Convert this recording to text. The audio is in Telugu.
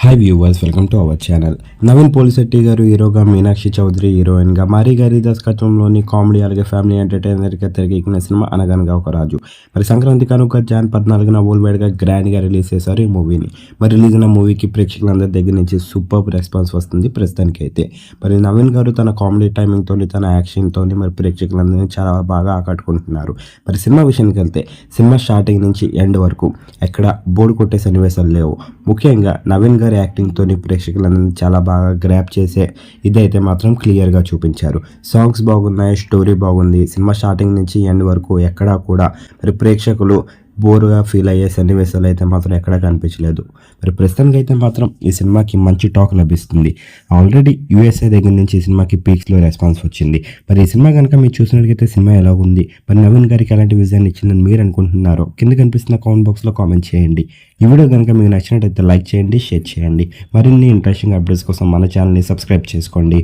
Hi viewers, welcome to our channel. Naveen Polishetty గారు హీరోగా, మీనాక్షి చౌదరి హీరోయిన్గా, మారీ గారి దర్శకత్వంలోని కామెడీ అలాగే ఫ్యామిలీ ఎంటర్టైనర్గా తెరకెక్కిన సినిమా అనగనగా ఒక రాజు. మరి సంక్రాంతి కనుక జాన్ 14న వరల్డ్ గ్రాండ్గా రిలీజ్ చేశారు ఈ మూవీని. మరి రిలీజ్ అయిన మూవీకి ప్రేక్షకులందరి దగ్గర నుంచి సూపర్ రెస్పాన్స్ వస్తుంది ప్రస్తుతానికి అయితే. మరి నవీన్ గారు తన కామెడీ టైమింగ్తో, తన యాక్షన్తో మరి ప్రేక్షకులందరినీ చాలా బాగా ఆకట్టుకుంటున్నారు. మరి సినిమా విషయానికి వెళ్తే సినిమా స్టార్టింగ్ నుంచి ఎండ్ వరకు ఎక్కడ బోర్డు కొట్టే సన్నివేశాలు లేవు. ముఖ్యంగా నవీన్ గారి యాక్టింగ్తో ప్రేక్షకులందరినీ చాలా బాగా గ్రాప్ చేసే ఇదైతే మాత్రం క్లియర్గా చూపించారు. సాంగ్స్ బాగున్నాయి, స్టోరీ బాగుంది. సినిమా స్టార్టింగ్ నుంచి ఎండ్ వరకు ఎక్కడా కూడా మరి ప్రేక్షకులు బోర్గా ఫీల్ అయ్యే సన్నివేశాలు అయితే మాత్రం ఎక్కడా కనిపించలేదు. మరి ప్రస్తుతానికి అయితే మాత్రం ఈ సినిమాకి మంచి టాక్ లభిస్తుంది. ఆల్రెడీ యూఎస్ఏ దగ్గర నుంచి ఈ సినిమాకి పీక్స్లో రెస్పాన్స్ వచ్చింది. మరి ఈ సినిమా కనుక మీరు చూసినట్లయితే సినిమా ఎలా ఉంది, మరి నవీన్ గారికి ఎలాంటి విజయాన్ని ఇచ్చిందని మీరు అనుకుంటున్నారో కింద కనిపిస్తున్న కామెంట్ బాక్స్లో కామెంట్ చేయండి. ఈ వీడియో కనుక మీకు నచ్చినట్లయితే లైక్ చేయండి, షేర్ చేయండి. మరిన్ని ఇంట్రెస్టింగ్ అప్డేట్స్ కోసం మన ఛానల్ని సబ్స్క్రైబ్ చేసుకోండి.